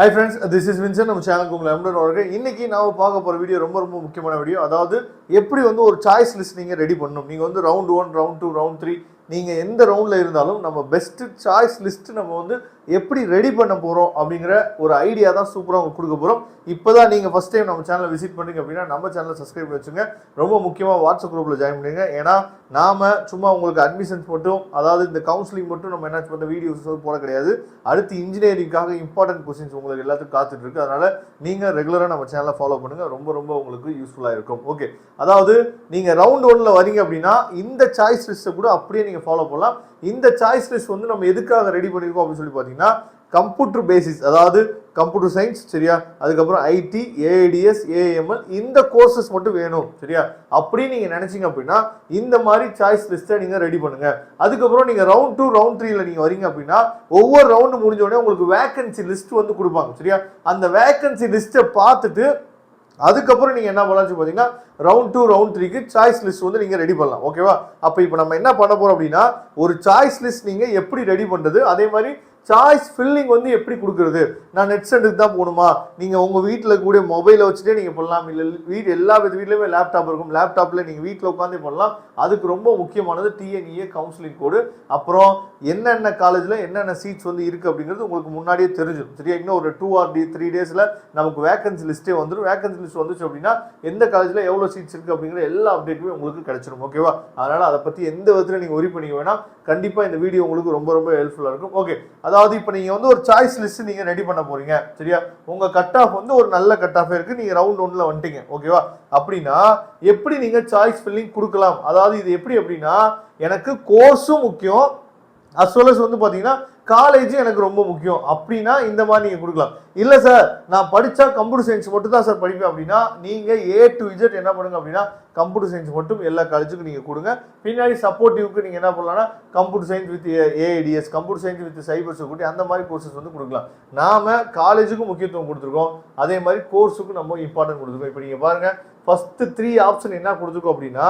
Hi friends, this is Vincent. நம்ம சேனலுக்கு உங்களை அன்புடன் வரவேற்கிறேன். இன்னைக்கு நாம பார்க்க போற வீடியோ ரொம்ப முக்கியமான வீடியோ. அதாவது எப்படி ஒரு சாய்ஸ் லிஸ்ட் நீங்க ரெடி பண்ணணும். நீங்க ரவுண்ட் 1, ரவுண்ட் 2, ரவுண்ட் 3 நீங்க எந்த ரவுண்ட்ல இருந்தாலும் நம்ம பெஸ்ட் சாய்ஸ் லிஸ்ட் நம்ம எப்படி ரெடி பண்ண போறோம் அப்படிங்கிற ஒரு ஐடியா தான் சூப்பரா உங்களுக்கு கொடுக்க போறோம். இப்போதான் நீங்க ஃபர்ஸ்ட் டைம் நம்ம சேனலை விசிட் பண்ணீங்க அப்படின்னா நம்ம சேனலை சப்ஸ்கிரைப் பண்ணி வச்சுங்க. ரொம்ப முக்கியமா வாட்ஸ்அப் குரூப்ல ஜாயின் பண்ணுங்க. ஏன்னா நாம சும்மா உங்களுக்கு அட்மிஷன்ஸ் மட்டும், அதாவது இந்த கவுன்சிலிங் மட்டும் நம்ம என்ன பண்ண வீடியோஸ் போட கிடையாது. அடுத்து இன்ஜினியரிங்காக இம்பார்ட்டன்ட் கொஸ்டின்ஸ் உங்களுக்கு எல்லாத்துக்கும் காத்துட்டு இருக்கு. அதனால நீங்க ரெகுலரா நம்ம சேனலை ஃபாலோ பண்ணுங்க. ரொம்ப உங்களுக்கு யூஸ்ஃபுல்லா இருக்கும். ஓகே, அதாவது நீங்க ரவுண்ட் 1ல வரீங்க அப்படின்னா இந்த சாய்ஸ் லிஸ்ட்டை கூட அப்படியே நீங்க ஃபாலோ பண்ணலாம். இந்த சாய்ஸ் லிஸ்ட் நம்ம எதுக்காக ரெடி பண்ணிருக்கோம் அப்படின்னு சொல்லி பார்த்தீங்கன்னா, கம்ப்யூட்டர் பேசிஸ், அதாவது கம்ப்யூட்டர் சயின்ஸ் சரியா, அதுக்கப்புறம் ஐடி, ஏஐடிஎஸ், ஏஎம்எல் இந்த கோர்சஸ் மட்டும் வேணும் சரியா. அப்படி நீங்க நினைச்சீங்க அப்படின்னா இந்த மாதிரி சாய்ஸ் லிஸ்ட்டை நீங்க ரெடி பண்ணுங்க. அதுக்கப்புறம் நீங்க ரவுண்ட் 2, ரவுண்ட் 3ல நீங்க வரீங்க அப்படின்னா ஒவ்வொரு ரவுண்டு முடிஞ்ச உடனே உங்களுக்கு வேகன்சி லிஸ்ட் கொடுப்பாங்க சரியா. அந்த வேகன்சி லிஸ்ட்டை பார்த்துட்டு அதுக்கப்புறம் நீங்க என்ன பண்ணலாம்னு பார்த்தீங்கன்னா ரவுண்ட் 2, ரவுண்ட் 3க்கு சாய்ஸ் லிஸ்ட் நீங்க ரெடி பண்ணலாம். ஓகேவா? அப்போ இப்போ நம்ம என்ன பண்ண போறோம் அப்படின்னா, ஒரு சாய்ஸ் லிஸ்ட் நீங்க எப்படி ரெடி பண்றது, அதே மாதிரி சாய்ஸ் ஃபில்லிங் எப்படி கொடுக்குறது. நான் நெட் சென்டருக்கு தான் போகணுமா, நீங்க உங்க வீட்டில் கூட மொபைலை வச்சுட்டே நீங்க பண்ணலாம். இல்லை எல்லா வீட்லயுமே லேப்டாப் இருக்கும், லேப்டாப்ல நீங்க வீட்டில் உட்காந்து பண்ணலாம். அதுக்கு ரொம்ப முக்கியமானது டிஎன்இஏ கவுன்சிலிங் கோடு. அப்புறம் என்னென்ன காலேஜ்ல என்னென்ன சீட்ஸ் இருக்கு அப்படிங்கிறது உங்களுக்கு முன்னாடியே தெரிஞ்சிடும் சரியா. இன்னும் ஒரு 2 or 3 டேஸ்ல நமக்கு வேகன்சி லிஸ்டே வந்துடும். வேகன்சி லிஸ்ட் வந்துச்சு அப்படின்னா எந்த காலேஜ்ல எவ்வளவு சீட்ஸ் இருக்கு அப்படிங்கிற எல்லா அப்டேட்டுமே உங்களுக்கு கிடைச்சிடும். ஓகேவா? அதனால அதை பத்தி எந்த விதத்துல நீங்க ஒரி பண்ணிக்க வேணாம். கண்டிப்பா இந்த வீடியோ உங்களுக்கு ரொம்ப ஹெல்ப்ஃபுல்லா இருக்கும். ஓகே, அதாவது இப்போ நீங்க ஒரு சாய்ஸ் லிஸ்ட் நீங்க ரெடி பண்ண போறீங்க சரியா. உங்க கட் ஆஃப் ஒரு நல்ல கட் ஆஃப் இருக்கு, நீங்க ரவுண்ட் 1ல வந்துட்டீங்க. ஓகேவா? அப்படின்னா எப்படி நீங்க சாய்ஸ் ஃபில்லிங் கொடுக்கலாம், அதாவது இது எப்படி அப்படின்னா, எனக்கு கோர்ஸும் முக்கியம் as well as பாத்தீங்கன்னா காலேஜ் எனக்கு ரொம்ப முக்கியம் அப்படின்னா இந்த மாதிரி நீங்க கொடுக்கலாம். இல்ல சார் நான் படிச்சா கம்ப்யூட்டர் சயின்ஸ் மட்டும் தான் சார் படிப்பேன் அப்படின்னா நீங்க A to Z என்ன பண்ணுங்க அப்படின்னா கம்ப்யூட்டர் சயின்ஸ் மட்டும் எல்லா காலேஜுக்கும் நீங்க கொடுங்க. பின்னாடி சப்போர்ட்டிவ்க்கு நீங்க என்ன பண்ணலாம்னா computer science with AIDS, computer science with cyber security அந்த மாதிரி கோர்சஸ் கொடுக்கலாம். நாம காலேஜுக்கும் முக்கியத்துவம் கொடுத்துருக்கோம், அதே மாதிரி கோர்ஸுக்கும் நம்ம இம்பார்ட்டன்ட் கொடுத்துருக்கோம். இப்போ நீங்க பாருங்க, ஃபர்ஸ்ட் 3 ஆப்ஷன் என்ன கொடுத்துருக்கோம் அப்படின்னா,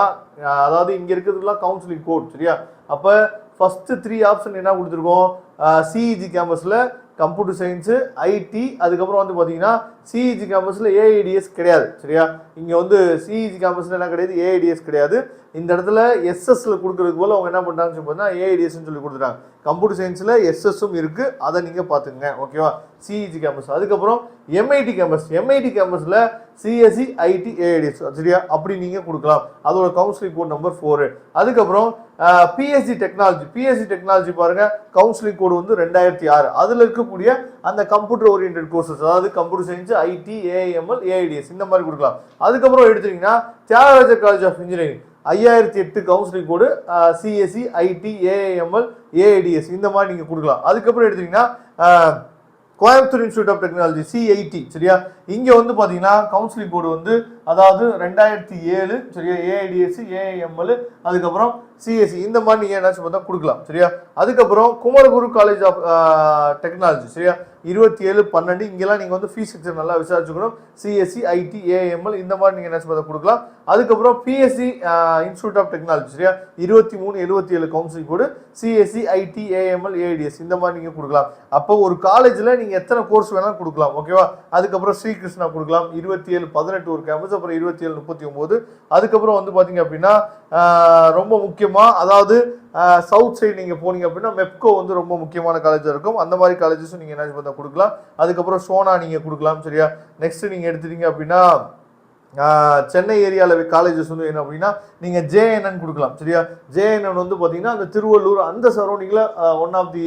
அதாவது இங்க இருக்கிறதுலாம் கவுன்சிலிங் கோட் சரியா. அப்ப ஃபர்ஸ்ட் 3 ஆப்ஷன் என்ன கொடுத்துருக்கோம், சிஇஜி கேம்பஸ்ல கம்ப்யூட்டர் சயின்ஸ், ஐடி, அதுக்கப்புறம் பாத்தீங்கன்னா சிஇஜி கேம்பஸ்ல ஏஐடிஎஸ் கிடையாது சரியா. இங்க சிஇஜி கேம்பஸ்ல என்ன கிடையாது, ஏஐடிஎஸ் கிடையாது. இந்த இடத்துல எஸ்எஸ்ல கொடுக்கறதுக்கு போல அவங்க என்ன பண்றாங்கன்னு பார்த்தா ஏஐடிஎஸ் சொல்லி கொடுத்துட்டாங்க. கம்ப்யூட்டர் சயின்ஸ்ல எஸ்எஸ்ஸும் இருக்கு, அதை நீங்க பாத்துங்க. ஓகேவா? CEG campus. அதுக்கப்புறம் எம்ஐடி கேம்பஸ், எம்ஐடி கேம்பஸ்ல சிஎஸ்சி, ஐடி, ஏஐடிஎஸ் சரியா. அப்படி நீங்க கொடுக்கலாம். அதோட கவுன்சிலிங் கோட் நம்பர் 4. அதுக்கப்புறம் பிஎஸ்சி டெக்னாலஜி, பிஎஸ்சி டெக்னாலஜி பாருங்க, கவுன்சிலிங் கோடு 2006. அதுல இருக்கக்கூடிய அந்த கம்ப்யூட்டர் ஓரியன்டட் கோர்சஸ், அதாவது computer science, IT, AML, AIDS இந்த மாதிரி கொடுக்கலாம். அதுக்கப்புறம் எடுத்தீங்கன்னா Thiagarajar college of engineering 5008 counselling code, CSC, IT, AML, AIDS இந்த மாதிரி நீங்க கொடுக்கலாம். அதுக்கப்புறம் எடுத்தீங்கன்னா Coimbatore institute of technology C80 சரியா. இங்க பாத்தீங்கன்னா கவுன்சிலிங் கோடு அதாவது 2007 சரியா. ஏஐடிஎஸ், ஏஎம்எல், அதுக்கப்புறம் சிஎஸ்சி இந்த மாதிரி நீங்க என்ன பார்த்தா கொடுக்கலாம் சரியா. அதுக்கப்புறம் குமரகுரு காலேஜ் ஆஃப் டெக்னாலஜி சரியா, 2712 இங்கெல்லாம் நீங்க ஃபீஸ் ஸ்ட்ரக்சர் நல்லா விசாரிச்சுக்கணும். சிஎஸ்சி, ஐடி, ஏஎம்எல் இந்த மாதிரி நீங்க என்ன பார்த்தா கொடுக்கலாம். அதுக்கப்புறம் பிஎஸ்சி இன்ஸ்டியூட் ஆஃப் டெக்னாலஜி சரியா, 2377 counselling code, CSC, IT, AML, AIDS இந்த மாதிரி நீங்க கொடுக்கலாம். அப்போ ஒரு காலேஜ்ல நீங்க எத்தனை கோர்ஸ் வேணாலும் கொடுக்கலாம். ஓகேவா? அதுக்கப்புறம் ஸ்ரீகிருஷ்ணா கொடுக்கலாம், 2718 ஒரு கேம்பஸ், அப்புறம் 2739. அதுக்கப்புறம் பாத்தீங்க அப்படின்னா ரொம்ப முக்கியமா, அதாவது சவுத் சைடு நீங்க போனீங்க அப்படின்னா மெப்கோ ரொம்ப முக்கியமான காலேஜா இருக்கும். அந்த மாதிரி காலேஜஸும் நீங்க என்ன பார்த்தா கொடுக்கலாம். அதுக்கப்புறம் சோனா நீங்க கொடுக்கலாம் சரியா. நெக்ஸ்ட் நீங்க எடுத்துட்டீங்க அப்படின்னா சென்னை ஏரியாவில் காலேஜஸ் என்ன அப்படின்னா நீங்க ஜேஎன்என் கொடுக்கலாம் சரியா. ஜேஎன்என் பாத்தீங்கன்னா அந்த திருவள்ளூர் அந்த சரௌண்டிங்ல ஒன் ஆஃப் தி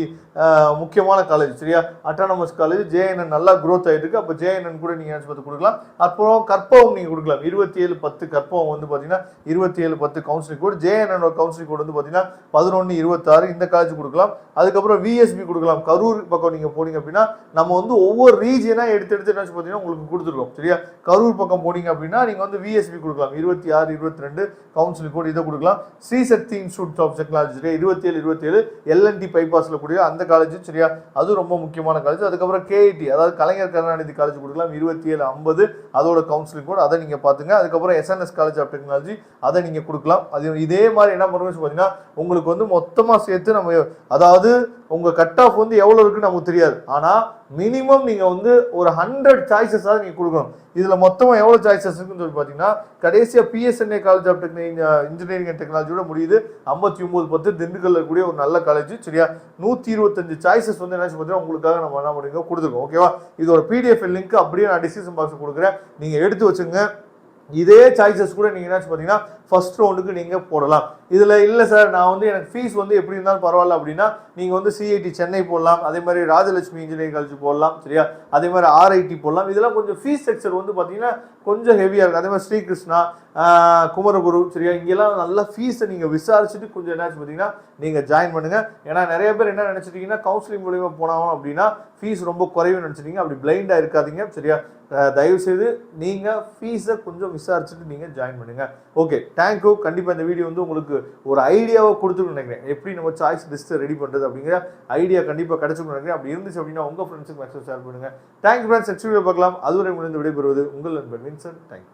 முக்கியமான காலேஜ் சரியா, அட்டானமஸ் காலேஜ். ஜேஎன்என் நல்லா க்ரோத் ஆயிட்டு இருக்கு. அப்போ ஜேஎன்என் கூட நீங்க பார்த்து கொடுக்கலாம். அப்புறம் கற்பகம் நீங்க கொடுக்கலாம், 2710 கற்பகம் பாத்தீங்கன்னா 2710 counselling code. JNN counselling code பாத்தீங்கன்னா 1126 இந்த காலேஜ் கொடுக்கலாம். அதுக்கப்புறம் விஎஸ்பி கொடுக்கலாம். கரூர் பக்கம் நீங்க போனீங்க அப்படின்னா நம்ம ஒவ்வொரு ரீஜியனா எடுத்து என்ன பார்த்தீங்கன்னா உங்களுக்கு கொடுத்துருக்கோம் சரியா. கரூர் பக்கம் போனீங்க அப்படின்னா நீங்க விஎஸ்பி கொடுக்கலாம், 26 22 கவுன்சிலிங் கோட் இதை கொடுக்கலாம். Sri Shakti institute of technology 27 L and T பைபாஸ்ல கூடிய அந்த காலேஜ் சரியா, அது ரொம்ப முக்கியமான காலேஜ். அதுக்கப்புறம் கேஐடி, அதாவது கலைஞர் கருணாநிதி காலேஜ் கொடுக்கலாம், 2750 அதோட கவுன்சிலிங் கோட், அதை நீங்க பாத்துங்க. அதுக்கப்புறம் எஸ்என்எஸ் காலேஜ் ஆஃப் டெக்னாலஜி அதை நீங்க கொடுக்கலாம். அது இதே மாதிரி என்ன பண்ணுவோம் பாத்தீங்கன்னா உங்களுக்கு மொத்தமா சேர்த்து நம்ம, அதாவது உங்கள் கட் ஆஃப் வந்து எவ்வளோ இருக்குன்னு நமக்கு தெரியாது. ஆனால் மினிமம் நீங்கள் வந்து ஒரு 100 சாய்ஸஸாக நீங்கள் கொடுக்கணும். இதில் மொத்தமாக எவ்வளோ சாய்ஸஸ் இருக்குன்னு சொல்லி பார்த்தீங்கன்னா கடைசியாக PSNA college of engineering and டெக்னாலஜியோட முடியுது. 5910 திண்டுக்கல்ல இருக்கக்கூடிய ஒரு நல்ல காலேஜ். சரியா, 125 சாய்ஸஸ் வந்து என்ன பார்த்தீங்கன்னா உங்களுக்காக நம்ம என்ன பண்ணுறோம் கொடுத்துருக்கோம். ஓகேவா, இதோட PDF லிங்க் அப்படியே நான் டிஸ்கிரிப்ஷன் பாக்ஸ் கொடுக்குறேன், நீங்கள் எடுத்து வச்சுங்க. இதே சாய்ஸஸ் கூட நீங்கள் என்ன பார்த்தீங்கன்னா ஃபர்ஸ்ட் ரவுண்டுக்கு நீங்கள் போடலாம். இதில் இல்லை சார் நான் வந்து எனக்கு ஃபீஸ் வந்து எப்படி இருந்தாலும் பரவாயில்ல அப்படின்னா நீங்கள் வந்து CIT சென்னை போடலாம், அதே மாதிரி ராஜலட்சுமி இன்ஜினியரிங் காலேஜ் போடலாம். சரியா, அதே மாதிரி RIT போடலாம். இதெல்லாம் கொஞ்சம் ஃபீஸ் ஸ்ட்ரக்சர் வந்து பார்த்தீங்கன்னா கொஞ்சம் ஹெவியாக இருக்குது. அதே மாதிரி ஸ்ரீகிருஷ்ணா, குமரகுரு, சரியா, இங்கெல்லாம் நல்ல ஃபீஸை நீங்கள் விசாரிச்சுட்டு கொஞ்சம் என்னாச்சு பார்த்தீங்கன்னா நீங்கள் ஜாயின் பண்ணுங்கள். ஏன்னா நிறைய பேர் என்ன நினச்சிட்டிங்கன்னா கவுன்சிலிங் மூலிமா போனாலும் அப்படின்னா ஃபீஸ் ரொம்ப குறைவுன்னு நினச்சிட்டிங்க. அப்படி பிளைண்டாக இருக்காதீங்க. சரியா, தயவுசெய்து நீங்கள் ஃபீஸை கொஞ்சம் விசாரிச்சுட்டு நீங்கள் ஜாயின் பண்ணுங்கள். Okay, thank you. கண்டிப்பாக இந்த வீடியோ வந்து உங்களுக்கு ஒரு ஐடியாவை கொடுத்துருன்னு நினைக்கிறேன். எப்படி நம்ம சாய்ஸ் லிஸ்ட்டை ரெடி பண்ணுறது அப்படிங்கிற ஐடியா கண்டிப்பாக கிடைச்சிருக்குன்னு நினைக்கிறேன். அப்படி இருந்துச்சு அப்படின்னா உங்கள் ஃப்ரெண்ட்ஸுக்கு மேக்ஸிமம் ஷேர் பண்ணுங்கள். Thank you friends. நெக்ஸ்ட் வீடியோ பார்க்கலாம். அதுவரை முடிந்து விடைபெறுவது உங்கள் நண்பன் வின்சென்ட். தேங்க்யூ.